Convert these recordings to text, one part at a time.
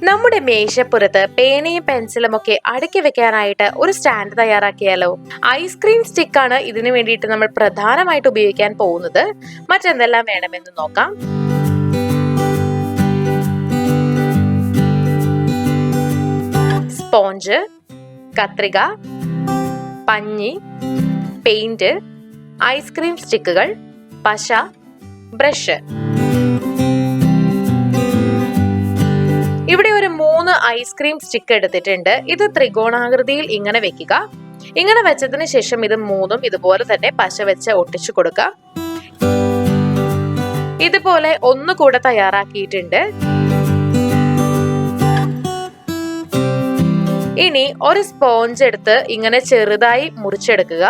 നമ്മുടെ മേശപ്പുറത്ത് പേനയും പെൻസിലും ഒക്കെ അടുക്കി വെക്കാനായിട്ട് ഒരു സ്റ്റാൻഡ് തയ്യാറാക്കിയാലോ? ഐസ്ക്രീം സ്റ്റിക്കാണ് ഇതിനു വേണ്ടിയിട്ട് നമ്മൾ പ്രധാനമായിട്ട് ഉപയോഗിക്കാൻ പോകുന്നത്. മറ്റെന്തെല്ലാം വേണമെന്ന് നോക്കാം. സ്പോഞ്ച്, കത്രിക, പഞ്ഞി, പെയിന്റ്, ഐസ്ക്രീം സ്റ്റിക്കുകൾ, പശ, ബ്രഷ്. ഇവിടെ ഒരു 3 ഐസ്ക്രീം സ്റ്റിക്ക് എടുത്തിട്ടുണ്ട്. ഇത് ത്രികോണാകൃതിയിൽ ഇങ്ങനെ വെക്കുക. ഇങ്ങനെ വെച്ചതിന് ശേഷം ഇത് 3ഉം ഇതുപോലെ തന്നെ പശ വെച്ച് ഒട്ടിച്ചു കൊടുക്കുക. ഇതുപോലെ ഒന്നുകൂടെ തയ്യാറാക്കിയിട്ടുണ്ട്. ഇനി ഒരു സ്പോഞ്ച് എടുത്ത് ഇങ്ങനെ ചെറുതായി മുറിച്ചെടുക്കുക.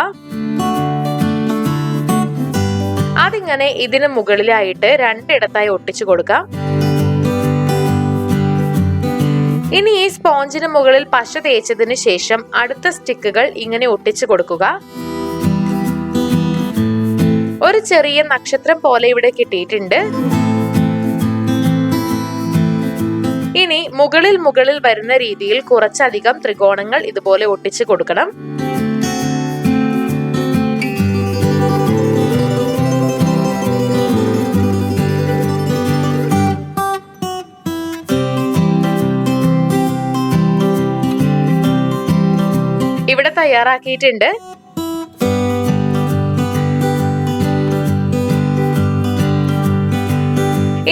അതിങ്ങനെ ഇതിന് മുകളിലായിട്ട് 2 ഇടത്തായി ഒട്ടിച്ചു കൊടുക്കാം. ഇനി ഈ സ്പോഞ്ചിന് മുകളിൽ പശ തേച്ചതിന് ശേഷം അടുത്ത സ്റ്റിക്കുകൾ ഇങ്ങനെ ഒട്ടിച്ചു കൊടുക്കുക. ഒരു ചെറിയ നക്ഷത്രം പോലെ ഇവിടെ കിട്ടിയിട്ടുണ്ട്. ഇനി മുകളിൽ വരുന്ന രീതിയിൽ കുറച്ചധികം ത്രികോണങ്ങൾ ഇതുപോലെ ഒട്ടിച്ചു കൊടുക്കണം. ഇവിടെ തയ്യാറാക്കിയിട്ടുണ്ട്.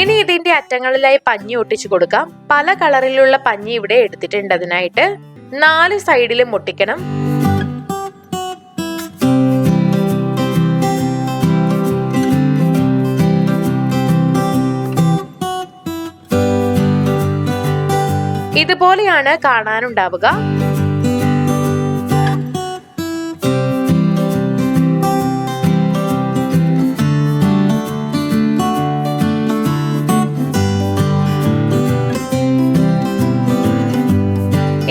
ഇനി ഇതിന്റെ അറ്റങ്ങളിലായി പഞ്ഞി ഒട്ടിച്ചു കൊടുക്കാം. പല കളറിലുള്ള പഞ്ഞി ഇവിടെ എടുത്തിട്ടുണ്ട്. അതിനായിട്ട് 4 സൈഡിലും ഒട്ടിക്കണം. ഇതുപോലെയാണ് കാണാനുണ്ടാവുക.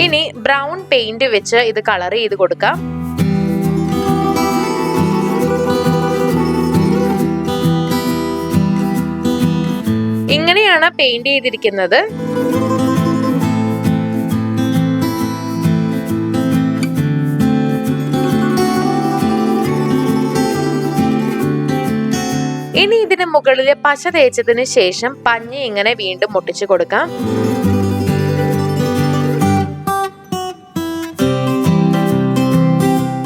ഇനി ബ്രൗൺ പെയിന്റ് വെച്ച് ഇത് കളർ ചെയ്ത് കൊടുക്കാം. ഇങ്ങനെയാണ് പെയിന്റ് ചെയ്തിരിക്കുന്നത്. ഇനി ഇതിന് മുകളിൽ പശ തേച്ചതിന് ശേഷം പഞ്ഞി ഇങ്ങനെ വീണ്ടും ഒട്ടിച്ചു കൊടുക്കാം.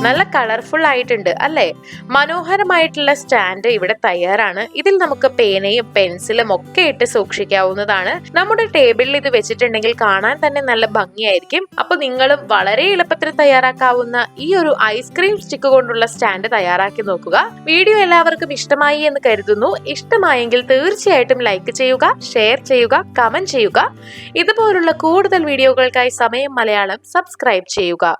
നല്ല കളർഫുൾ ആയിട്ടുണ്ട് അല്ലേ? മനോഹരമായിട്ടുള്ള സ്റ്റാൻഡ് ഇവിടെ തയ്യാറാണ്. ഇതിൽ നമുക്ക് പേനയും പെൻസിലും ഒക്കെ ഇട്ട് സൂക്ഷിക്കാവുന്നതാണ്. നമ്മുടെ ടേബിളിൽ ഇത് വെച്ചിട്ടുണ്ടെങ്കിൽ കാണാൻ തന്നെ നല്ല ഭംഗിയായിരിക്കും. അപ്പൊ നിങ്ങളും വളരെ എളുപ്പത്തിൽ തയ്യാറാക്കാവുന്ന ഈ ഒരു ഐസ്ക്രീം സ്റ്റിക്ക് കൊണ്ടുള്ള സ്റ്റാൻഡ് തയ്യാറാക്കി നോക്കുക. വീഡിയോ എല്ലാവർക്കും ഇഷ്ടമായി എന്ന് കരുതുന്നു. ഇഷ്ടമായെങ്കിൽ തീർച്ചയായിട്ടും ലൈക്ക് ചെയ്യുക, ഷെയർ ചെയ്യുക, കമന്റ് ചെയ്യുക. ഇതുപോലുള്ള കൂടുതൽ വീഡിയോകൾക്കായി സമയം മലയാളം സബ്സ്ക്രൈബ് ചെയ്യുക.